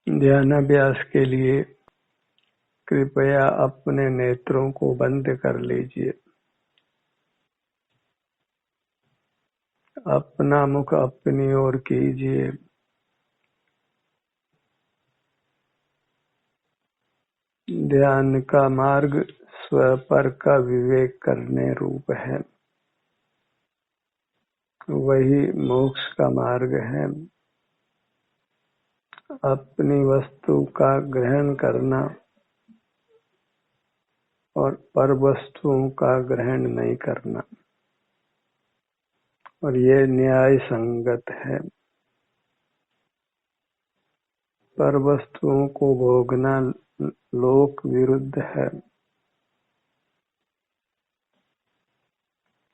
ध्यानाभ्यास के लिए कृपया अपने नेत्रों को बंद कर लीजिए। अपना मुख अपनी ओर कीजिए। ध्यान का मार्ग स्वपर का विवेक करने रूप है। वही मोक्ष का मार्ग है। अपनी वस्तु का ग्रहण करना और पर वस्तुओं का ग्रहण नहीं करना, और ये न्याय संगत है। पर वस्तुओं को भोगना लोक विरुद्ध है।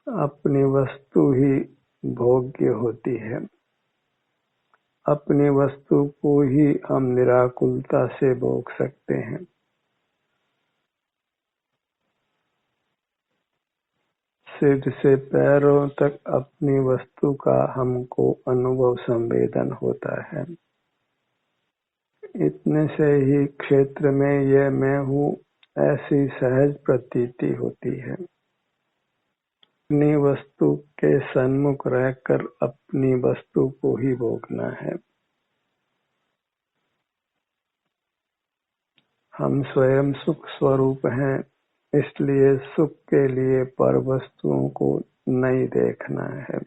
अपनी वस्तु ही भोग्य होती है। अपनी वस्तु को ही हम निराकुलता से भोग सकते हैं। सिर से पैरों तक अपनी वस्तु का हमको अनुभव संवेदन होता है। इतने से ही क्षेत्र में यह मैं हूँ ऐसी सहज प्रतीति होती है। अपनी वस्तु के सन्मुख रहकर अपनी वस्तु को ही भोगना है। हम स्वयं सुख स्वरूप हैं, इसलिए सुख के लिए पर वस्तुओं को नहीं देखना है,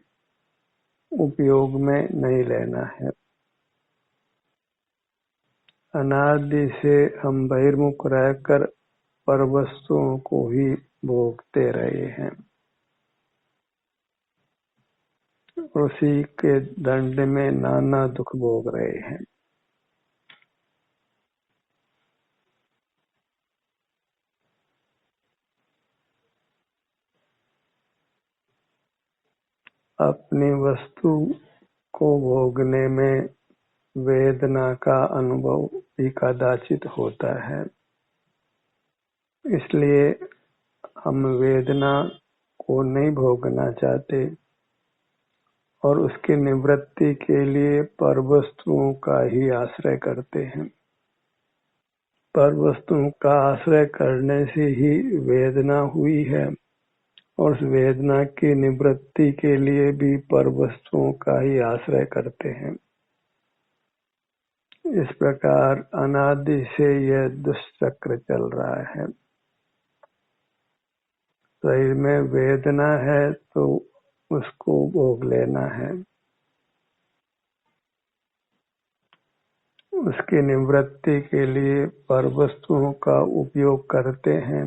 उपयोग में नहीं लेना है। अनादि से हम बहिर्मुख रहकर पर वस्तुओं को ही भोगते रहे हैं। उसी के दंड में नाना दुख भोग रहे हैं। अपनी वस्तु को भोगने में वेदना का अनुभव भी कदाचित होता है। इसलिए हम वेदना को नहीं भोगना चाहते और उसकी निवृत्ति के लिए पर वस्तुओं का ही आश्रय करते हैं। पर वस्तुओं का आश्रय करने से ही वेदना हुई है, और उस वेदना की निवृत्ति के लिए भी पर वस्तुओं का ही आश्रय करते हैं। इस प्रकार अनादि से यह दुष्चक्र चल रहा है। शरीर में वेदना है तो उसको भोग लेना है, उसकी निवृत्ति के लिए पर वस्तुओं का उपयोग करते हैं,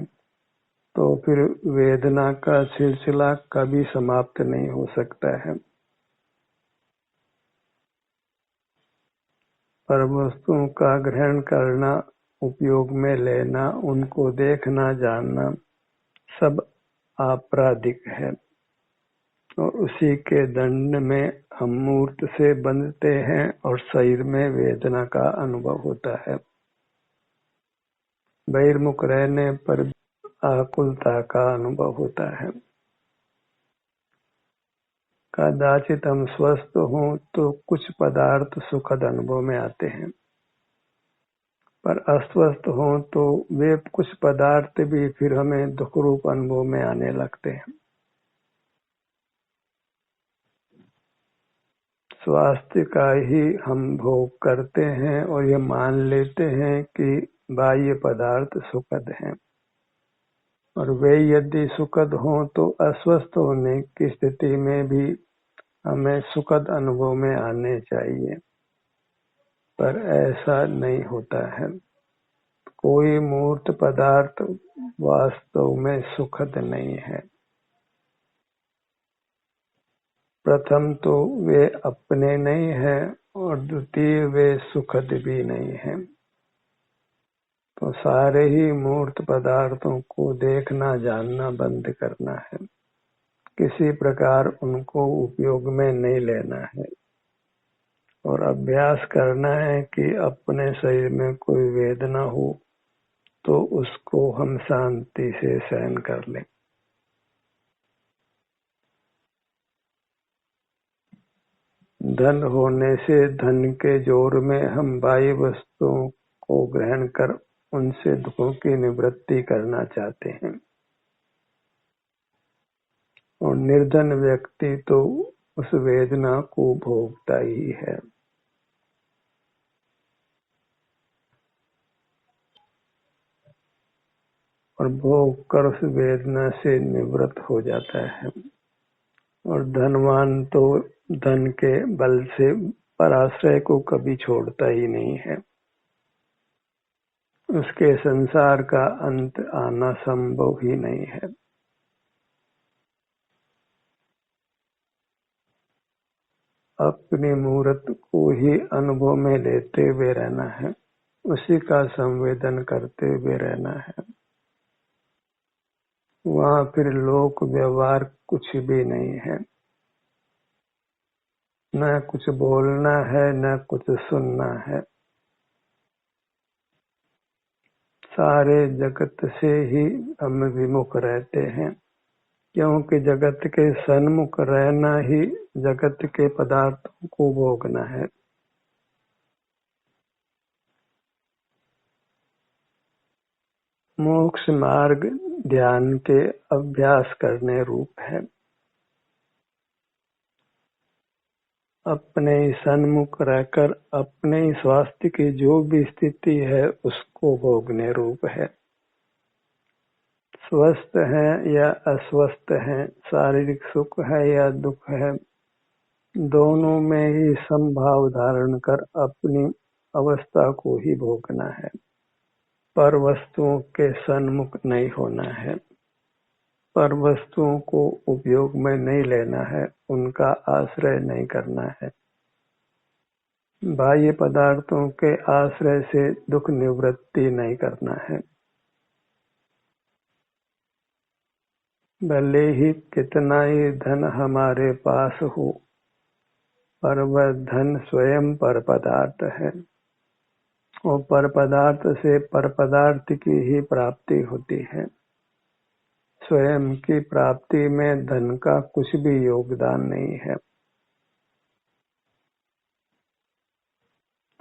तो फिर वेदना का सिलसिला कभी समाप्त नहीं हो सकता है। पर वस्तुओं का ग्रहण करना, उपयोग में लेना, उनको देखना जानना सब आपराधिक है, और उसी के दंड में हम मूर्त से बंधते हैं और शरीर में वेदना का अनुभव होता है। बहिर्मुख रहने पर आकुलता का अनुभव होता है। कदाचित हम स्वस्थ हों तो कुछ पदार्थ सुखद अनुभव में आते हैं, पर अस्वस्थ हों तो वे कुछ पदार्थ भी फिर हमें दुख रूप अनुभव में आने लगते हैं। स्वास्थ्य का ही हम भोग करते हैं और ये मान लेते हैं कि बाह्य पदार्थ सुखद हैं, और वे यदि सुखद हों तो अस्वस्थ होने की स्थिति में भी हमें सुखद अनुभव में आने चाहिए, पर ऐसा नहीं होता है। कोई मूर्त पदार्थ वास्तव में सुखद नहीं है। प्रथम तो वे अपने नहीं हैं, और द्वितीय वे सुखद भी नहीं हैं। तो सारे ही मूर्त पदार्थों को देखना जानना बंद करना है। किसी प्रकार उनको उपयोग में नहीं लेना है, और अभ्यास करना है कि अपने शरीर में कोई वेदना हो तो उसको हम शांति से सहन कर लें। धन होने से धन के जोर में हम बाह्य वस्तुओं को ग्रहण कर उनसे दुखों की निवृत्ति करना चाहते हैं, और निर्धन व्यक्ति तो उस वेदना को भोगता ही है। और भोग कर उस वेदना से निवृत्त हो जाता है। और धनवान तो धन के बल से पराश्रय को कभी छोड़ता ही नहीं है। उसके संसार का अंत आना संभव ही नहीं है। अपनी मूर्त को ही अनुभव में लेते हुए रहना है, उसी का संवेदन करते हुए रहना है। वहाँ फिर लोक व्यवहार कुछ भी नहीं है, न कुछ बोलना है न कुछ सुनना है। सारे जगत से ही हम विमुख रहते हैं, क्योंकि जगत के सन्मुख रहना ही जगत के पदार्थों को भोगना है। मोक्ष मार्ग ध्यान के अभ्यास करने रूप है। अपने ही सन्मुख रहकर अपने ही स्वास्थ्य की जो भी स्थिति है उसको भोगने रूप है। स्वस्थ है या अस्वस्थ है, शारीरिक सुख है या दुख है, दोनों में ही समभाव धारण कर अपनी अवस्था को ही भोगना है। पर वस्तुओं के सन्मुख नहीं होना है, पर वस्तुओं को उपयोग में नहीं लेना है, उनका आश्रय नहीं करना है। बाह्य पदार्थों के आश्रय से दुख निवृत्ति नहीं करना है। भले ही कितना ही धन हमारे पास हो, पर वह धन स्वयं पर पदार्थ है, और पर पदार्थ से पर पदार्थ की ही प्राप्ति होती है। स्वयं की प्राप्ति में धन का कुछ भी योगदान नहीं है।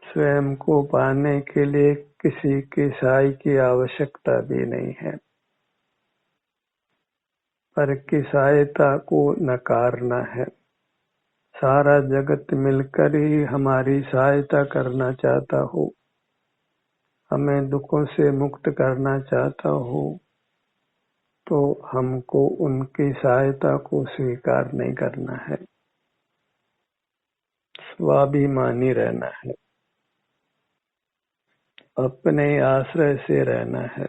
स्वयं को पाने के लिए किसी की सहाय की आवश्यकता भी नहीं है, पर की सहायता को नकारना है। सारा जगत मिलकर ही हमारी सहायता करना चाहता हो, हमें दुखों से मुक्त करना चाहता हो, तो हमको उनकी सहायता को स्वीकार नहीं करना है, स्वाभिमानी रहना है, अपने आश्रय से रहना है।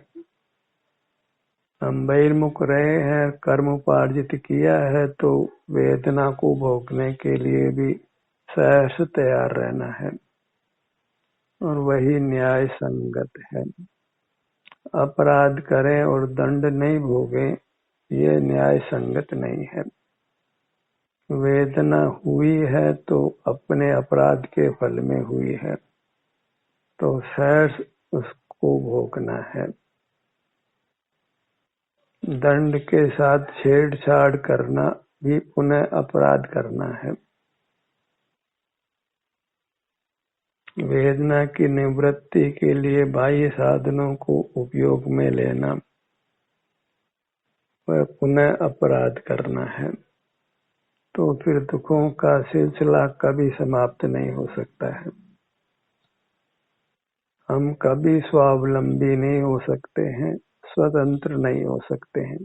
हम बहिर्मुख रहे हैं, कर्म उपार्जित किया है, तो वेदना को भोगने के लिए भी सहर्ष तैयार रहना है, और वही न्याय संगत है। अपराध करें और दंड नहीं भोगें, ये न्याय संगत नहीं है। वेदना हुई है तो अपने अपराध के फल में हुई है, तो सहर्ष उसको भोगना है। दंड के साथ छेड़छाड़ करना भी पुनः अपराध करना है। वेदना की निवृत्ति के लिए बाह्य साधनों को उपयोग में लेना वह पुनः अपराध करना है। तो फिर दुखों का सिलसिला कभी समाप्त नहीं हो सकता है। हम कभी स्वावलंबी नहीं हो सकते हैं, स्वतंत्र नहीं हो सकते हैं,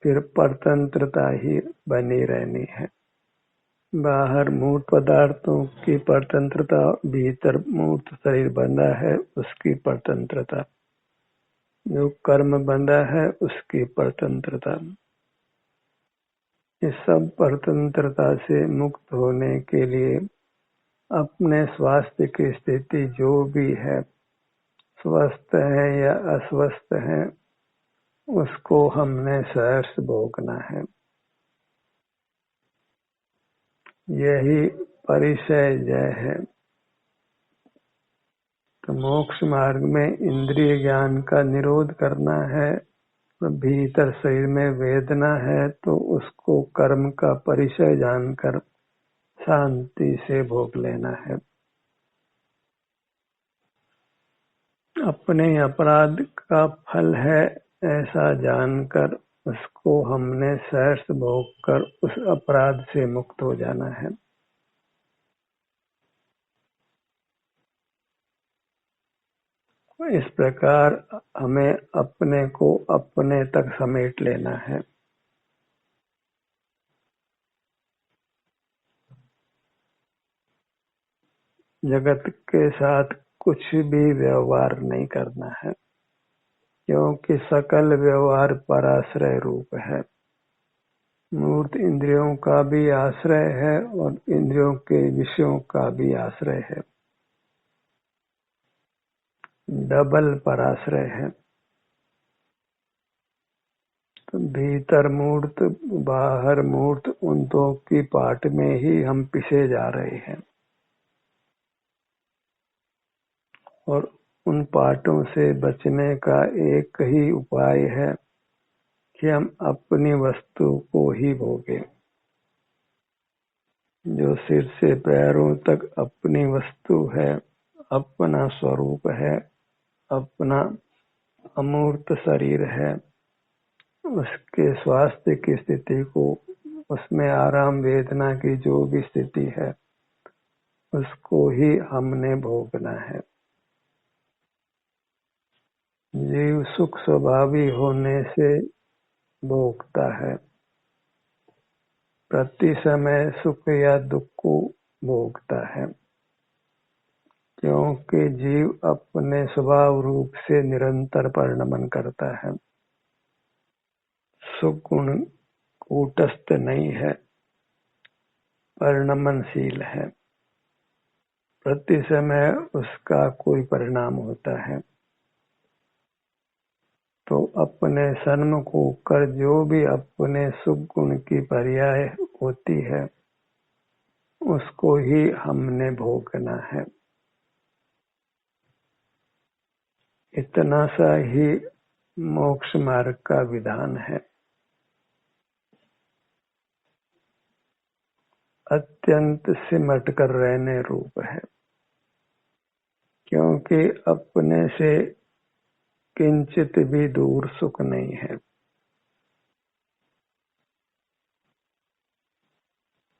फिर परतंत्रता ही बनी रहनी है। बाहर मूर्त पदार्थों की परतंत्रता, भीतर मूर्त शरीर बंधा है उसकी परतंत्रता, जो कर्म बंधा है उसकी परतंत्रता। इस सब परतंत्रता से मुक्त होने के लिए अपने स्वास्थ्य की स्थिति जो भी है, स्वस्थ है या अस्वस्थ है, उसको हमने सहर्ष भोगना है। यही परिचय जय है। तो मोक्ष मार्ग में इंद्रिय ज्ञान का निरोध करना है। भीतर शरीर में वेदना है तो उसको कर्म का परिचय जानकर शांति से भोग लेना है। अपने अपराध का फल है ऐसा जानकर उसको हमने सहर्ष भोग कर उस अपराध से मुक्त हो जाना है। इस प्रकार हमें अपने को अपने तक समेट लेना है। जगत के साथ कुछ भी व्यवहार नहीं करना है, क्योंकि सकल व्यवहार पराश्रय रूप है। मूर्त इंद्रियों का भी आश्रय है और इंद्रियों के विषयों का भी आश्रय है। डबल पराश्रय है। तो भीतर मूर्त बाहर मूर्त, उन दो की पाट में ही हम पिसे जा रहे हैं और उन पाटों से बचने का एक ही उपाय है कि हम अपनी वस्तु को ही भोगें। जो सिर से पैरों तक अपनी वस्तु है, अपना स्वरूप है, अपना अमूर्त शरीर है, उसके स्वास्थ्य की स्थिति को, उसमें आराम वेदना की जो भी स्थिति है, उसको ही हमने भोगना है। जीव सुख स्वभावी होने से भोगता है, प्रति समय सुख या दुख को भोगता है, क्योंकि जीव अपने स्वभाव रूप से निरंतर परिणमन करता है। सुख गुण कूटस्थ नहीं है, परिणमनशील है, प्रति समय उसका कोई परिणाम होता है। तो अपने सन्मुख होकर जो भी अपने सुख गुण की पर्याय होती है, उसको ही हमने भोगना है। इतना सा ही मोक्ष मार्ग का विधान है। अत्यंत सिमट कर रहने रूप है, क्योंकि अपने से किंचित भी दूर सुख नहीं है,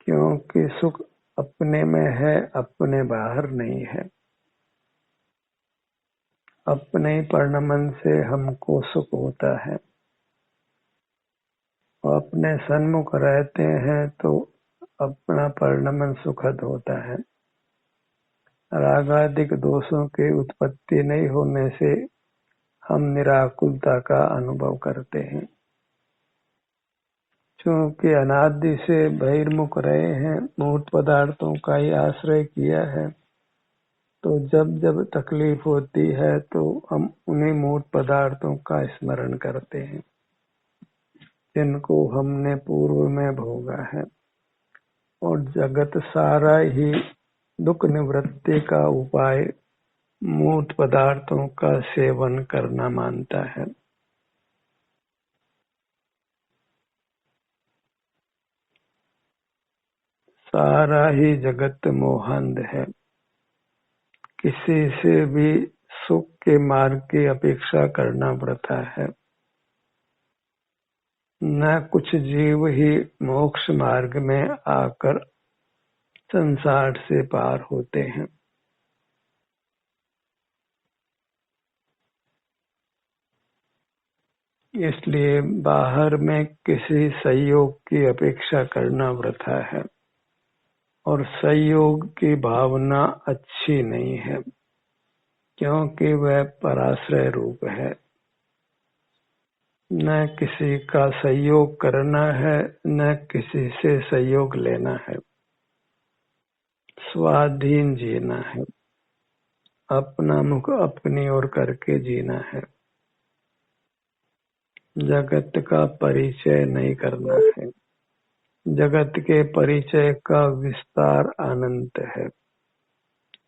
क्योंकि सुख अपने में है, अपने बाहर नहीं है। अपने ही परिणमन से हमको सुख होता है और अपने सन्मुख रहते हैं तो अपना परिणमन सुखद होता है। रागादिक दोषों की उत्पत्ति नहीं होने से हम निराकुलता का अनुभव करते हैं। क्योंकि अनादि से बहिर्मुख रहे हैं, मूर्त पदार्थों का ही आश्रय किया है, तो जब जब तकलीफ होती है तो हम उन्हीं मूर्त पदार्थों का स्मरण करते हैं जिनको हमने पूर्व में भोगा है। और जगत सारा ही दुख निवृत्ति का उपाय मूर्त पदार्थों का सेवन करना मानता है। सारा ही जगत मोहांध है। किसी से भी सुख के मार्ग की अपेक्षा करना पड़ता है। न कुछ जीव ही मोक्ष मार्ग में आकर संसार से पार होते हैं। इसलिए बाहर में किसी सहयोग की अपेक्षा करना वृथा है और सहयोग की भावना अच्छी नहीं है, क्योंकि वह पराश्रय रूप है। न किसी का सहयोग करना है, न किसी से सहयोग लेना है। स्वाधीन जीना है, अपना मुख अपनी ओर करके जीना है। जगत का परिचय नहीं करना है। जगत के परिचय का विस्तार अनंत है,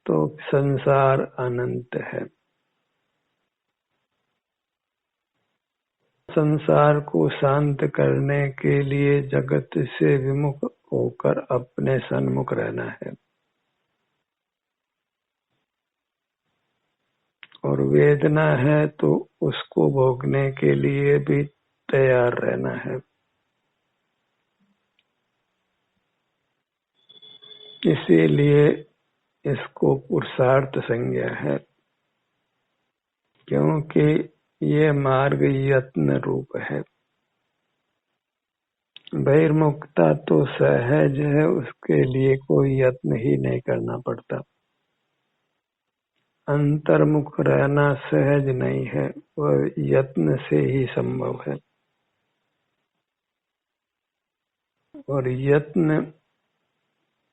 तो संसार अनंत है। संसार को शांत करने के लिए जगत से विमुख होकर अपने सन्मुख रहना है और वेदना है तो उसको भोगने के लिए भी तैयार रहना है। इसीलिए इसको पुरुषार्थ संज्ञा है, क्योंकि ये मार्ग यत्न रूप है। बहिर्मुखता तो सहज है, उसके लिए कोई यत्न ही नहीं करना पड़ता। अंतर्मुख रहना सहज नहीं है, वह यत्न से ही संभव है और यत्न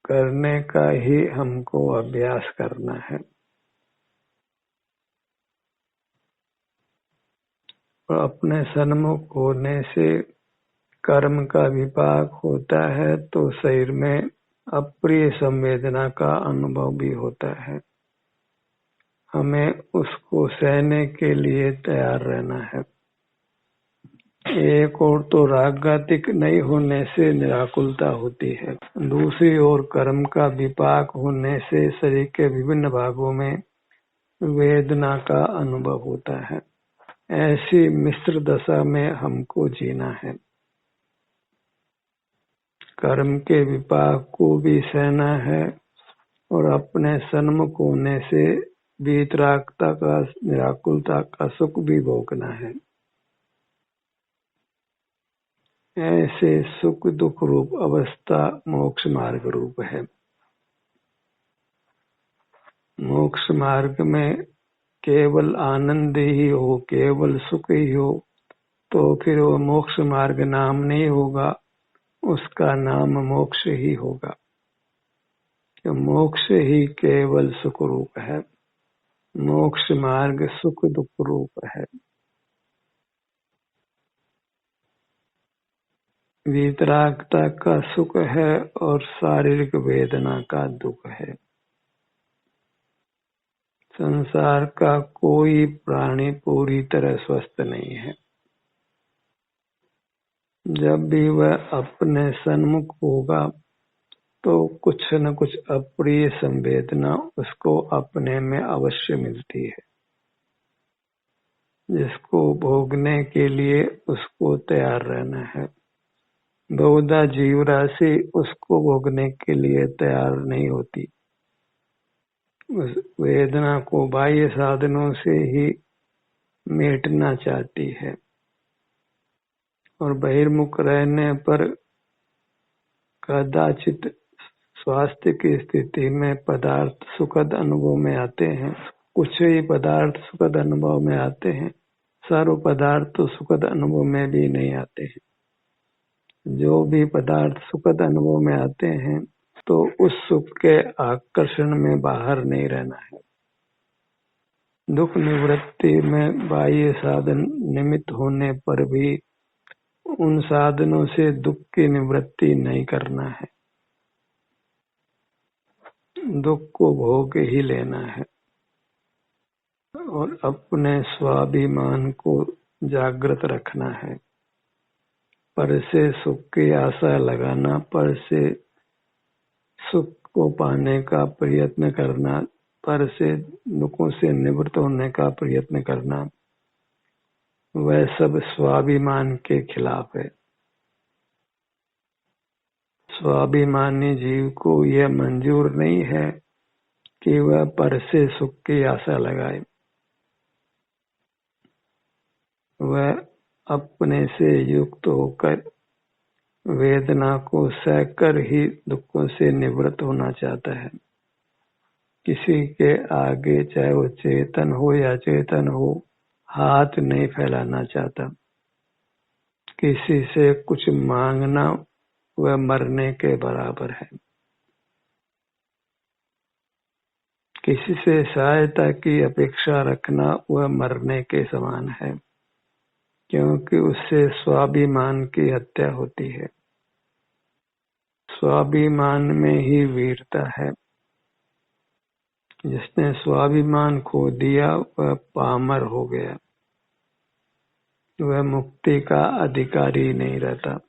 करने का ही हमको अभ्यास करना है। और अपने सन्मुख होने से कर्म का विपाक होता है तो शरीर में अप्रिय संवेदना का अनुभव भी होता है। हमें उसको सहने के लिए तैयार रहना है। एक और तो रागातिक नहीं होने से निराकुलता होती है, दूसरी ओर कर्म का विपाक होने से शरीर के विभिन्न भागों में वेदना का अनुभव होता है। ऐसी मिश्र दशा में हमको जीना है। कर्म के विपाक को भी सहना है और अपने सन्मुख होने से वीतरागता का, निराकुलता का सुख भी भोगना है। ऐसे सुख दुख रूप अवस्था मोक्ष मार्ग रूप है। मोक्ष मार्ग में केवल आनंद ही हो, केवल सुख ही हो तो फिर वो मोक्ष मार्ग नाम नहीं होगा, उसका नाम मोक्ष ही होगा। कि मोक्ष ही केवल सुख रूप है, मोक्ष मार्ग सुख दुख रूप है। वीतरागता का सुख है और शारीरिक वेदना का दुख है। संसार का कोई प्राणी पूरी तरह स्वस्थ नहीं है। जब भी वह अपने सन्मुख होगा तो कुछ न कुछ अप्रिय संवेदना उसको अपने में अवश्य मिलती है, जिसको भोगने के लिए उसको तैयार रहना है। बहुधा जीव राशि उसको भोगने के लिए तैयार नहीं होती। उस वेदना को बाह्य साधनों से ही मेटना चाहती है और बहिर्मुख रहने पर कदाचित स्वास्थ्य की स्थिति में पदार्थ सुखद अनुभव में आते हैं। कुछ ही पदार्थ सुखद अनुभव में आते हैं, सर्व पदार्थ तो सुखद अनुभव में भी नहीं आते हैं। जो भी पदार्थ सुखद अनुभव में आते हैं तो उस सुख के आकर्षण में बाहर नहीं रहना है। दुख निवृत्ति में बाह्य साधन निमित्त होने पर भी उन साधनों से दुख की निवृत्ति नहीं करना है, दुख को भोग ही लेना है और अपने स्वाभिमान को जागृत रखना है। पर से सुख की आशा लगाना, पर से सुख को पाने का प्रयत्न करना, पर से दुखों से निवृत्त होने का प्रयत्न करना, वह सब स्वाभिमान के खिलाफ है। स्वाभिमानी जीव को यह मंजूर नहीं है कि वह पर से सुख की आशा लगाए। वह अपने से युक्त होकर वेदना को सहकर ही दुखों से निवृत्त होना चाहता है। किसी के आगे, चाहे वो चेतन हो या चेतन हो, हाथ नहीं फैलाना चाहता। किसी से कुछ मांगना वह मरने के बराबर है। किसी से सहायता की अपेक्षा रखना वह मरने के समान है, क्योंकि उससे स्वाभिमान की हत्या होती है। स्वाभिमान में ही वीरता है। जिसने स्वाभिमान खो दिया वह पामर हो गया, वह मुक्ति का अधिकारी नहीं रहता।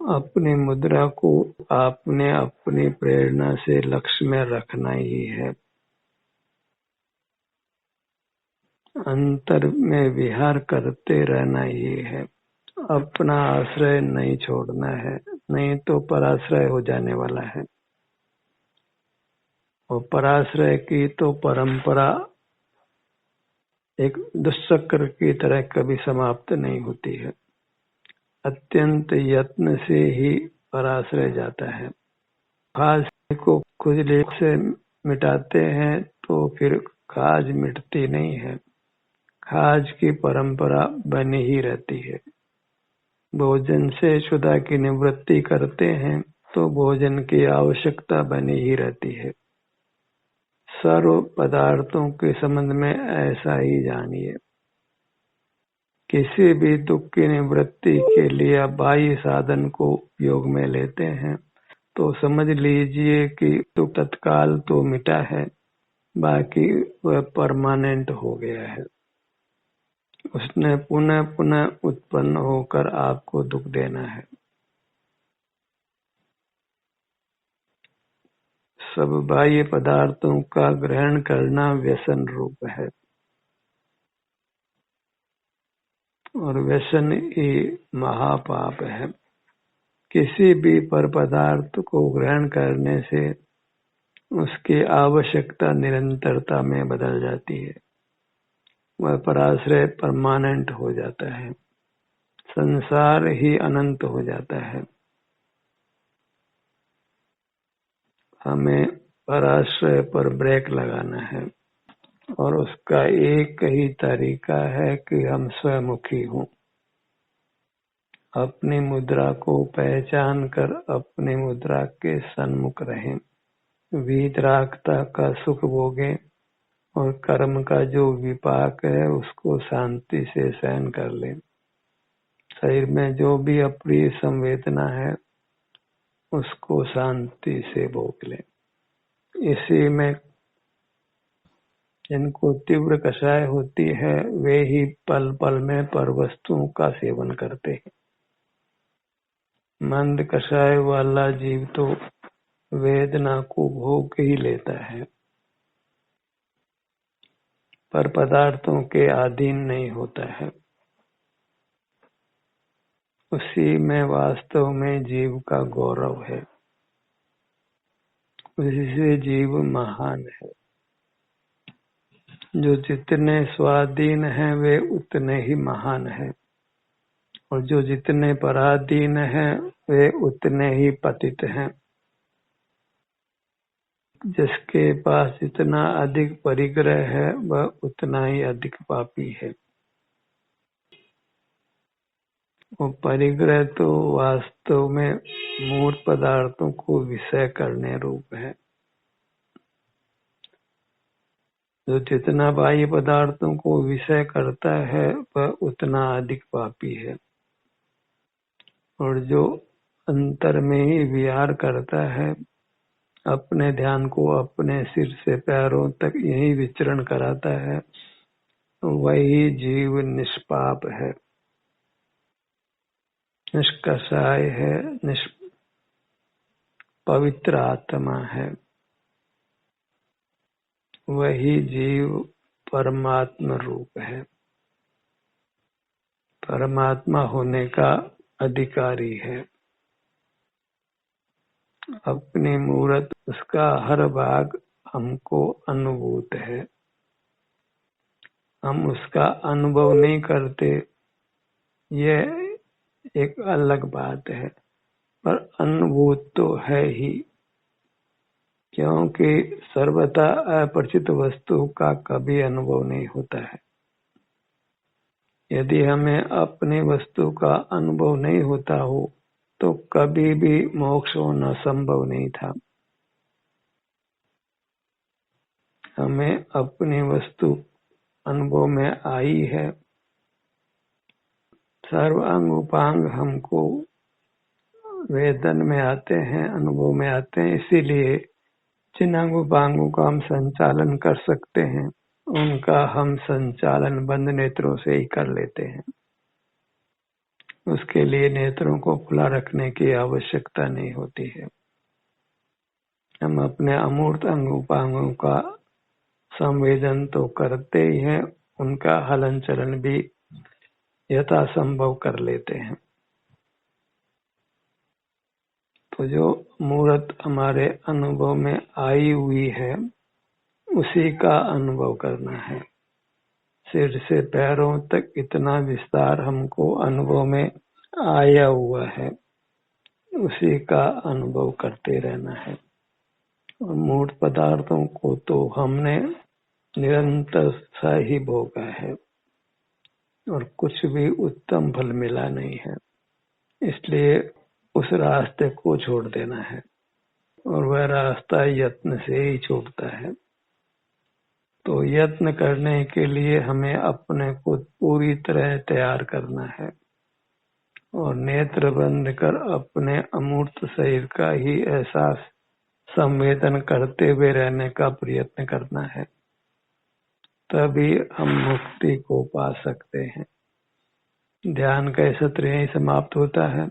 अपनी मुद्रा को आपने अपनी प्रेरणा से लक्ष्य में रखना ही है। अंतर में विहार करते रहना ही है। अपना आश्रय नहीं छोड़ना है, नहीं तो पराश्रय हो जाने वाला है। और पराश्रय की तो परंपरा एक दुष्चक्र की तरह कभी समाप्त नहीं होती है। अत्यंत यत्न से ही पराश्रय जाता है। खाज को खुजली से मिटाते हैं तो फिर खाज मिटती नहीं है। खाज की परंपरा बनी ही रहती है। भोजन से क्षुधा की निवृत्ति करते हैं तो भोजन की आवश्यकता बनी ही रहती है। सर्व पदार्थों के संबंध में ऐसा ही जानिए। किसी भी दुख की निवृत्ति के लिए आप बाह्य साधन को उपयोग में लेते हैं तो समझ लीजिए कि दुख तत्काल तो मिटा है, बाकी वह परमानेंट हो गया है। उसने पुनः पुनः उत्पन्न होकर आपको दुख देना है। सब बाह्य पदार्थों का ग्रहण करना व्यसन रूप है और व्यसन ही महापाप है। किसी भी पर पदार्थ को ग्रहण करने से उसकी आवश्यकता निरंतरता में बदल जाती है। वह पराश्रय परमानेंट हो जाता है। संसार ही अनंत हो जाता है। हमें पराश्रय पर ब्रेक लगाना है और उसका एक ही तरीका है कि हम स्वमुखी हों। अपनी मुद्रा को पहचान कर अपनी मुद्रा के सन्मुख रहें। वीतरागता का सुख भोगें और कर्म का जो विपाक है उसको शांति से सहन कर लें। शरीर में जो भी अप्रिय संवेदना है उसको शांति से भोग लें। इसी में जिनको तीव्र कषाय होती है वे ही पल पल में पर वस्तुओं का सेवन करते हैं। मंद कषाय वाला जीव तो वेदना को भोग ही लेता है, पर पदार्थों के अधीन नहीं होता है। उसी में वास्तव में जीव का गौरव है। उसी से जीव महान है। जो जितने स्वाधीन हैं वे उतने ही महान हैं और जो जितने पराधीन हैं वे उतने ही पतित हैं। जिसके पास जितना अधिक परिग्रह है वह उतना ही अधिक पापी है। वो परिग्रह तो वास्तव में मूर्त पदार्थों को विषय करने रूप है। जो जितना बाह्य पदार्थों को विषय करता है वह उतना अधिक पापी है और जो अंतर में ही विहार करता है, अपने ध्यान को अपने सिर से पैरों तक यही विचरण कराता है, वही जीव निष्पाप है, निष्कषाय है, पवित्र आत्मा है। वही जीव परमात्मा रूप है, परमात्मा होने का अधिकारी है। अपनी मूर्त उसका हर भाग हमको अनुभूत है। हम उसका अनुभव नहीं करते, यह एक अलग बात है, पर अनुभूत तो है ही, क्योंकि सर्वथा अपरिचित वस्तु का कभी अनुभव नहीं होता है। यदि हमें अपनी वस्तु का अनुभव नहीं होता हो तो कभी भी मोक्ष होना संभव नहीं था। हमें अपनी वस्तु अनुभव में आई है। सर्व अंग उपांग हमको वेदन में आते हैं, अनुभव में आते हैं। इसीलिए जिन अंग उपांगों का हम संचालन कर सकते हैं उनका हम संचालन बंद नेत्रों से ही कर लेते हैं। उसके लिए नेत्रों को खुला रखने की आवश्यकता नहीं होती है। हम अपने अमूर्त अंग उपांगों का संवेदन तो करते ही हैं, उनका हलन चलन भी यथासंभव कर लेते हैं। तो जो मूर्त हमारे अनुभव में आई हुई है उसी का अनुभव करना है। सिर से पैरों तक इतना विस्तार हमको अनुभव में आया हुआ है, उसी का अनुभव करते रहना है। और मूर्त पदार्थों को तो हमने निरंतर सा ही भोगा है और कुछ भी उत्तम फल मिला नहीं है, इसलिए उस रास्ते को छोड़ देना है और वह रास्ता यत्न से ही छूटता है। तो यत्न करने के लिए हमें अपने को पूरी तरह तैयार करना है और नेत्र बंद कर अपने अमूर्त शरीर का ही एहसास संवेदन करते हुए रहने का प्रयत्न करना है, तभी हम मुक्ति को पा सकते हैं। ध्यान का सत्र यहीं समाप्त होता है।